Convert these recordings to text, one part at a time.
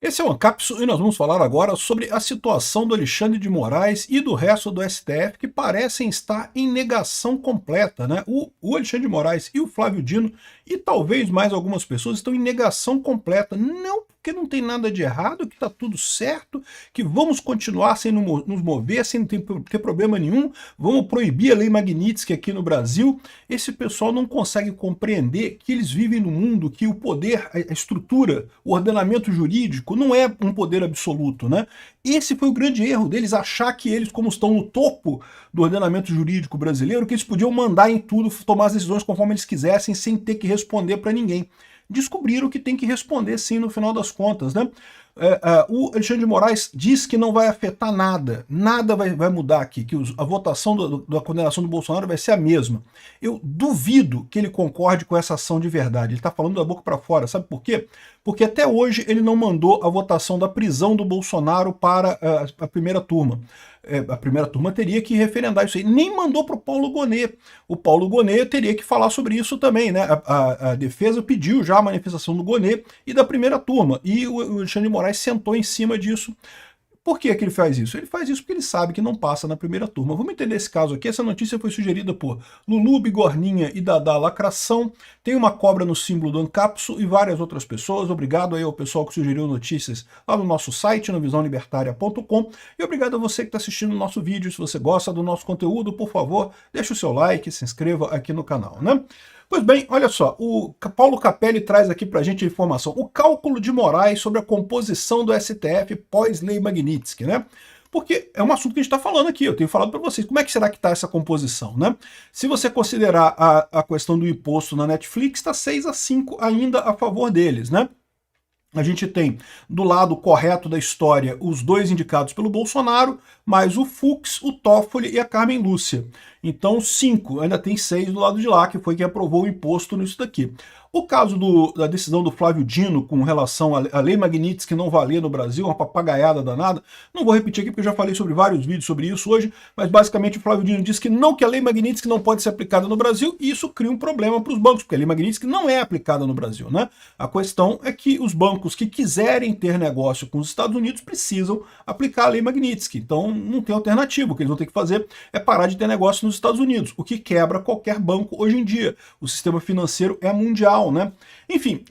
Esse é o Ancapsu e nós vamos falar agora sobre a situação do Alexandre de Moraes e do resto do STF que parecem estar em negação completa, né? O Alexandre de Moraes e o Flávio Dino e talvez mais algumas pessoas estão em negação completa, não porque não tem nada de errado, que está tudo certo, que vamos continuar sem nos mover, sem ter problema nenhum, vamos proibir a Lei Magnitsky aqui no Brasil. Esse pessoal não consegue compreender que eles vivem num mundo que o poder, a estrutura, o ordenamento jurídico não é um poder absoluto, né? Esse foi o grande erro deles, achar que eles, como estão no topo do ordenamento jurídico brasileiro, que eles podiam mandar em tudo, tomar as decisões conforme eles quisessem, sem ter que responder para ninguém. Descobriram que tem que responder sim no final das contas, né? O Alexandre de Moraes diz que não vai afetar nada, nada vai mudar aqui, que a votação da condenação do Bolsonaro vai ser a mesma. Eu duvido que ele concorde com essa ação de verdade, ele está falando da boca para fora, sabe por quê? Porque até hoje ele não mandou a votação da prisão do Bolsonaro para a primeira turma. A primeira turma teria que referendar isso aí, nem mandou para o Paulo Gonet. O Paulo Gonet teria que falar sobre isso também, né? A defesa pediu já a manifestação do Gonet e da primeira turma, e o Alexandre de Moraes sentou em cima disso. Por que ele faz isso? Ele faz isso porque ele sabe que não passa na primeira turma. Vamos entender esse caso aqui. Essa notícia foi sugerida por Lulu Bigorninha e Dada Lacração. Tem uma cobra no símbolo do Ancapsu e várias outras pessoas. Obrigado aí ao pessoal que sugeriu notícias lá no nosso site, no visãolibertaria.com. E obrigado a você que está assistindo o nosso vídeo. Se você gosta do nosso conteúdo, por favor, deixe o seu like, se inscreva aqui no canal, né? Pois bem, olha só, o Paulo Capelli traz aqui para a gente a informação, o cálculo de Moraes sobre a composição do STF pós-Lei Magnitsky, né? Porque é um assunto que a gente está falando aqui, eu tenho falado para vocês, como é que será que está essa composição, né? Se você considerar a questão do imposto na Netflix, está 6-5 ainda a favor deles, né? A gente tem, do lado correto da história, os dois indicados pelo Bolsonaro, mais o Fux, o Toffoli e a Carmen Lúcia. Então, 5, ainda tem 6 do lado de lá, que foi quem aprovou o imposto nisso daqui. O caso da decisão do Flávio Dino com relação à Lei Magnitsky não valer no Brasil, uma papagaiada danada, não vou repetir aqui porque eu já falei sobre vários vídeos sobre isso hoje, mas basicamente o Flávio Dino disse que a Lei Magnitsky não pode ser aplicada no Brasil e isso cria um problema para os bancos, porque a Lei Magnitsky não é aplicada no Brasil, né? A questão é que os bancos que quiserem ter negócio com os Estados Unidos precisam aplicar a Lei Magnitsky, então não tem alternativa, o que eles vão ter que fazer é parar de ter negócio nos Estados Unidos, o que quebra qualquer banco hoje em dia. O sistema financeiro é mundial, né? Enfim,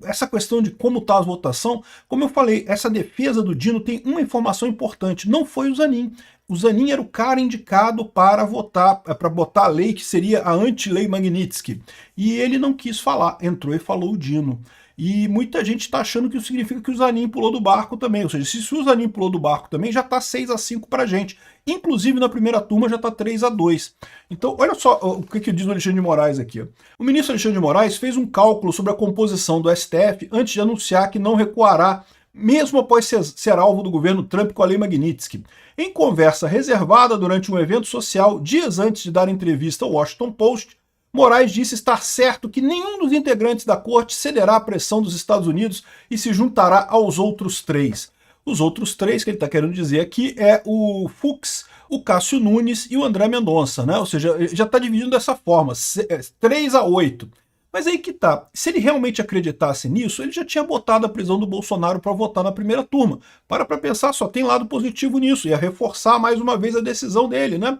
essa questão de como está a votação, como eu falei, essa defesa do Dino tem uma informação importante, não foi o Zanin. O Zanin era o cara indicado para votar, para botar a lei que seria a anti-lei Magnitsky. E ele não quis falar, entrou e falou o Dino. E muita gente está achando que isso significa que o Zanin pulou do barco também. Ou seja, se o Zanin pulou do barco também, já está 6-5 para a gente. Inclusive, na primeira turma já está 3-2. Então, olha só o que diz o Alexandre de Moraes aqui. O ministro Alexandre de Moraes fez um cálculo sobre a composição do STF antes de anunciar que não recuará, mesmo após ser alvo do governo Trump com a Lei Magnitsky. Em conversa reservada durante um evento social, dias antes de dar entrevista ao Washington Post, Moraes disse estar certo que nenhum dos integrantes da corte cederá à pressão dos Estados Unidos e se juntará aos outros 3. Os outros 3 que ele está querendo dizer aqui é o Fux, o Cássio Nunes e o André Mendonça, né? Ou seja, ele já está dividindo dessa forma, 3-8. Mas aí que tá, se ele realmente acreditasse nisso, ele já tinha botado a prisão do Bolsonaro para votar na primeira turma. Para pensar, só tem lado positivo nisso, ia reforçar mais uma vez a decisão dele, né?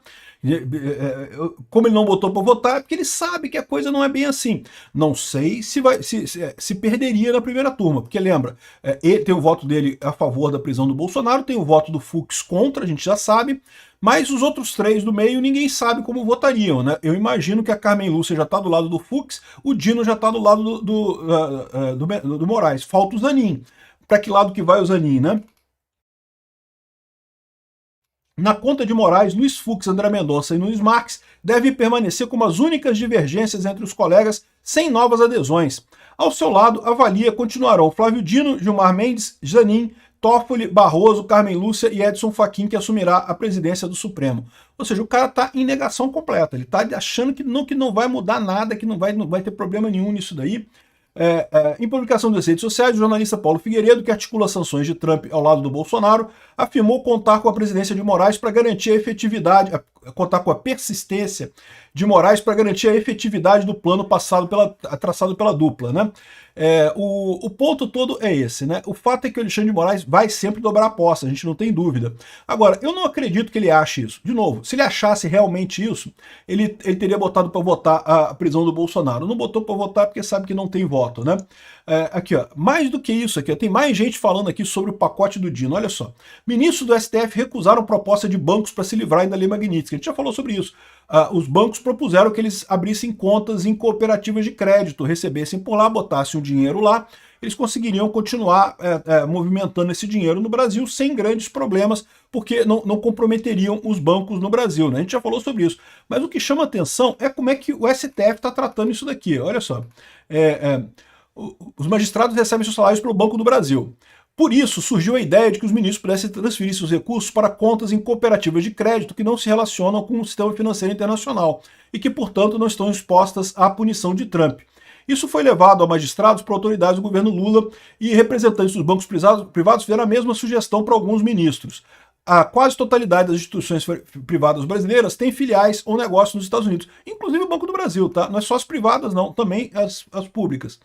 Como ele não botou para votar, é porque ele sabe que a coisa não é bem assim. Não sei se perderia na primeira turma, porque lembra, ele tem o voto dele a favor da prisão do Bolsonaro, tem o voto do Fux contra, a gente já sabe, mas os outros 3 do meio ninguém sabe como votariam, né? Eu imagino que a Carmen Lúcia já está do lado do Fux, o Dino já está do lado do Moraes. Falta o Zanin. Para que lado que vai o Zanin, né? Na conta de Moraes, Luiz Fux, André Mendonça e Nunes Marques devem permanecer como as únicas divergências entre os colegas sem novas adesões. Ao seu lado, avalia continuarão Flávio Dino, Gilmar Mendes, Zanin, Toffoli, Barroso, Carmen Lúcia e Edson Fachin, que assumirá a presidência do Supremo. Ou seja, o cara está em negação completa, ele está achando que não vai mudar nada, que não vai ter problema nenhum nisso daí. Em publicação das redes sociais, o jornalista Paulo Figueiredo, que articula sanções de Trump ao lado do Bolsonaro, afirmou contar com a presidência de Moraes para garantir a efetividade, contar com a persistência de Moraes para garantir a efetividade do plano traçado pela dupla, né? O ponto todo é esse, né? O fato é que o Alexandre de Moraes vai sempre dobrar a aposta, a gente não tem dúvida. Agora, eu não acredito que ele ache isso. De novo, se ele achasse realmente isso, ele teria botado para votar a prisão do Bolsonaro. Não botou para votar porque sabe que não tem voto, né? Aqui, ó, mais do que isso aqui, ó, tem mais gente falando aqui sobre o pacote do Dino. Olha só, ministros do STF recusaram proposta de bancos para se livrarem da Lei Magnitsky. A gente já falou sobre isso. Os bancos propuseram que eles abrissem contas em cooperativas de crédito, recebessem por lá, botassem o dinheiro lá, eles conseguiriam continuar movimentando esse dinheiro no Brasil sem grandes problemas, porque não comprometeriam os bancos no Brasil, né? A gente já falou sobre isso. Mas o que chama atenção é como é que o STF está tratando isso daqui. Olha só, os magistrados recebem seus salários pelo Banco do Brasil. Por isso, surgiu a ideia de que os ministros pudessem transferir seus recursos para contas em cooperativas de crédito que não se relacionam com o sistema financeiro internacional e que, portanto, não estão expostas à punição de Trump. Isso foi levado a magistrados por autoridades do governo Lula e representantes dos bancos privados fizeram a mesma sugestão para alguns ministros. A quase totalidade das instituições privadas brasileiras tem filiais ou negócios nos Estados Unidos, inclusive o Banco do Brasil, tá? Não é só as privadas não, também as públicas.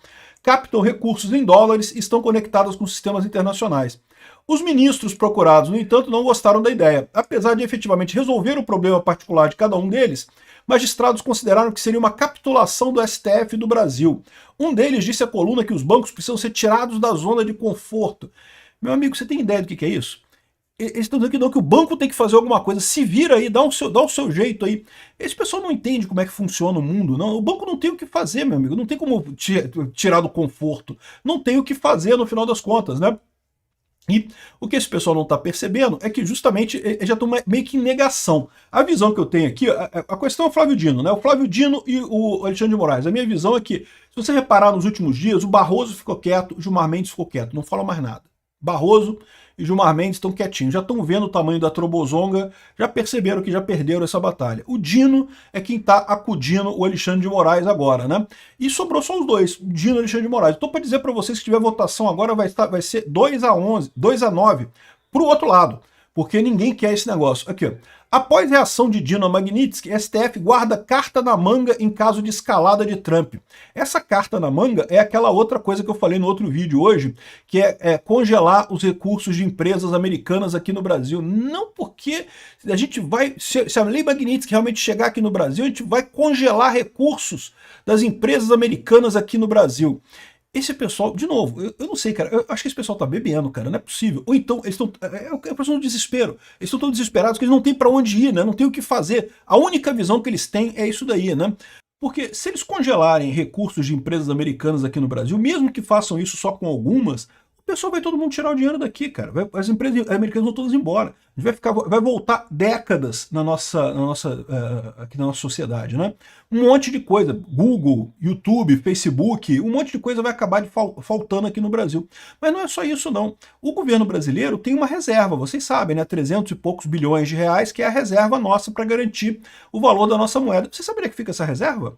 Captam recursos em dólares e estão conectadas com sistemas internacionais. Os ministros procurados, no entanto, não gostaram da ideia. Apesar de efetivamente resolver o problema particular de cada um deles, magistrados consideraram que seria uma capitulação do STF do Brasil. Um deles disse à coluna que os bancos precisam ser tirados da zona de conforto. Meu amigo, você tem ideia do que é isso? Eles estão dizendo que não, que o banco tem que fazer alguma coisa, se vira aí, dá o seu jeito aí. Esse pessoal não entende como é que funciona o mundo, não. O banco não tem o que fazer, meu amigo, não tem como tirar do conforto. Não tem o que fazer no final das contas, né? E o que esse pessoal não está percebendo é que justamente eles já estão meio que em negação. A visão que eu tenho aqui, a questão é o Flávio Dino, né? O Flávio Dino e o Alexandre de Moraes. A minha visão é que, se você reparar nos últimos dias, o Barroso ficou quieto, o Gilmar Mendes ficou quieto, não fala mais nada. Barroso e Gilmar Mendes estão quietinhos, já estão vendo o tamanho da trobozonga, já perceberam que já perderam essa batalha. O Dino é quem está acudindo o Alexandre de Moraes agora, né? E sobrou só os dois, Dino e Alexandre de Moraes. Estou para dizer para vocês que se tiver votação agora vai ser 2-11, 2-9 para o outro lado, porque ninguém quer esse negócio. Aqui, ó. Após reação de Dino a Magnitsky, STF guarda carta na manga em caso de escalada de Trump. Essa carta na manga é aquela outra coisa que eu falei no outro vídeo hoje, que é congelar os recursos de empresas americanas aqui no Brasil. Não porque a gente vai, se a lei Magnitsky realmente chegar aqui no Brasil, a gente vai congelar recursos das empresas americanas aqui no Brasil. Esse pessoal, de novo, eu não sei, cara, eu acho que esse pessoal tá bebendo, cara, não é possível. Ou então, eles estão, é a pessoa no desespero, eles estão tão desesperados que eles não têm para onde ir, né, não tem o que fazer. A única visão que eles têm é isso daí, né. Porque se eles congelarem recursos de empresas americanas aqui no Brasil, mesmo que façam isso só com algumas, o pessoal vai todo mundo tirar o dinheiro daqui, cara. As empresas americanas vão todas embora. A gente vai voltar décadas aqui na nossa sociedade, né? Um monte de coisa, Google, YouTube, Facebook, um monte de coisa vai acabar faltando aqui no Brasil. Mas não é só isso, não. O governo brasileiro tem uma reserva, vocês sabem, né? 300 e poucos bilhões de reais, que é a reserva nossa para garantir o valor da nossa moeda. Você saberia que fica essa reserva?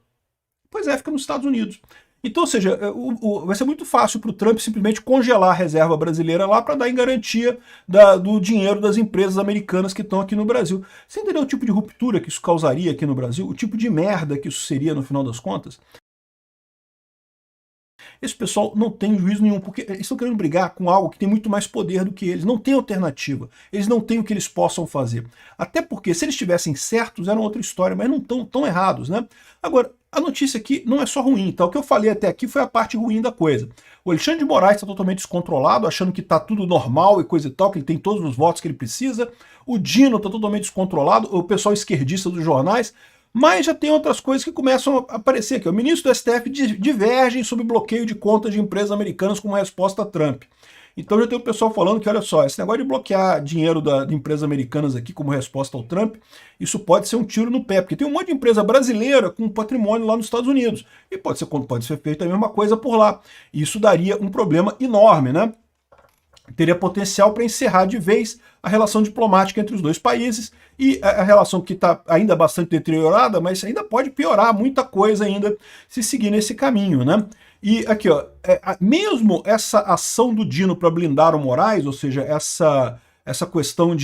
Pois é, fica nos Estados Unidos. Então, ou seja, vai ser muito fácil para o Trump simplesmente congelar a reserva brasileira lá para dar em garantia do dinheiro das empresas americanas que estão aqui no Brasil. Você entendeu o tipo de ruptura que isso causaria aqui no Brasil? O tipo de merda que isso seria no final das contas? Esse pessoal não tem juízo nenhum, porque eles estão querendo brigar com algo que tem muito mais poder do que eles. Não tem alternativa. Eles não têm o que eles possam fazer. Até porque, se eles estivessem certos, era outra história, mas não estão tão errados, né? Agora, a notícia aqui não é só ruim, tá? O que eu falei até aqui foi a parte ruim da coisa. O Alexandre de Moraes está totalmente descontrolado, achando que está tudo normal e coisa e tal, que ele tem todos os votos que ele precisa. O Dino está totalmente descontrolado, o pessoal esquerdista dos jornais. Mas já tem outras coisas que começam a aparecer aqui. O ministro do STF diverge sobre bloqueio de contas de empresas americanas como resposta a Trump. Então já tem o pessoal falando que, olha só, esse negócio de bloquear dinheiro de empresas americanas aqui como resposta ao Trump, isso pode ser um tiro no pé, porque tem um monte de empresa brasileira com patrimônio lá nos Estados Unidos. E pode ser feita a mesma coisa por lá. E isso daria um problema enorme, né? Teria potencial para encerrar de vez a relação diplomática entre os dois países e a relação que está ainda bastante deteriorada, mas ainda pode piorar muita coisa ainda se seguir nesse caminho, né? E aqui, ó, mesmo essa ação do Dino para blindar o Moraes, ou seja, essa questão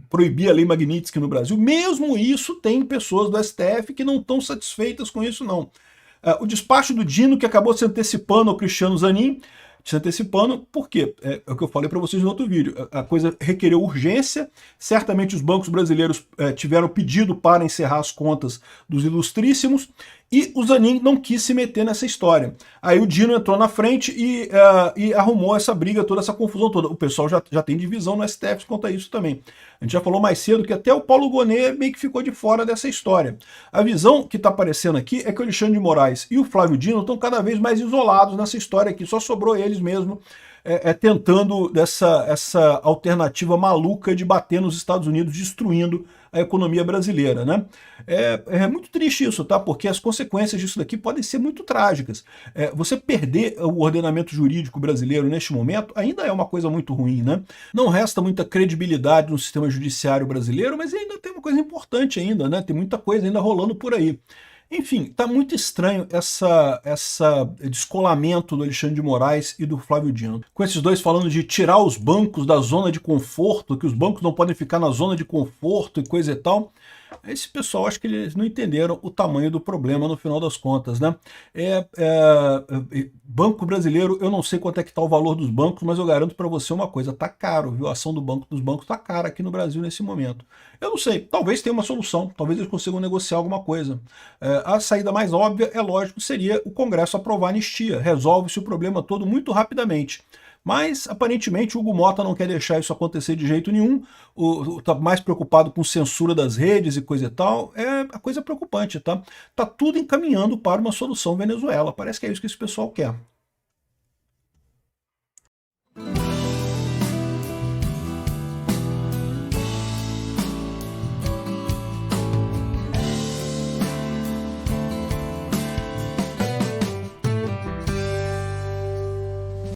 proibir a lei Magnitsky no Brasil. Mesmo isso, tem pessoas do STF que não estão satisfeitas com isso, não. O despacho do Dino, que acabou se antecipando ao Cristiano Zanin, se antecipando, por quê? É o que eu falei para vocês no outro vídeo. A coisa requereu urgência, certamente os bancos brasileiros tiveram pedido para encerrar as contas dos ilustríssimos, e o Zanin não quis se meter nessa história. Aí o Dino entrou na frente e arrumou essa briga toda, essa confusão toda. O pessoal já tem divisão no STF quanto a isso também. A gente já falou mais cedo que até o Paulo Gonet meio que ficou de fora dessa história. A visão que está aparecendo aqui é que o Alexandre de Moraes e o Flávio Dino estão cada vez mais isolados nessa história aqui, só sobrou eles mesmo tentando essa alternativa maluca de bater nos Estados Unidos, destruindo a economia brasileira, né? É muito triste isso, tá? Porque as consequências disso daqui podem ser muito trágicas. Você perder o ordenamento jurídico brasileiro neste momento ainda é uma coisa muito ruim, né? Não resta muita credibilidade no sistema judiciário brasileiro, mas ainda tem uma coisa importante ainda, né? Tem muita coisa ainda rolando por aí. Enfim, tá muito estranho essa descolamento do Alexandre de Moraes e do Flávio Dino. Com esses dois falando de tirar os bancos da zona de conforto, que os bancos não podem ficar na zona de conforto e coisa e tal. Esse pessoal, acho que eles não entenderam o tamanho do problema no final das contas, né? Banco brasileiro, eu não sei quanto é que está o valor dos bancos, mas eu garanto para você uma coisa, tá caro, viu? A ação dos bancos tá cara aqui no Brasil nesse momento. Eu não sei, talvez tenha uma solução, talvez eles consigam negociar alguma coisa. A saída mais óbvia, é lógico, seria o Congresso aprovar a anistia. Resolve-se o problema todo muito rapidamente. Mas, aparentemente, o Hugo Mota não quer deixar isso acontecer de jeito nenhum, está mais preocupado com censura das redes e coisa e tal. A coisa preocupante, tá? Tá tudo encaminhando para uma solução Venezuela. Parece que é isso que esse pessoal quer.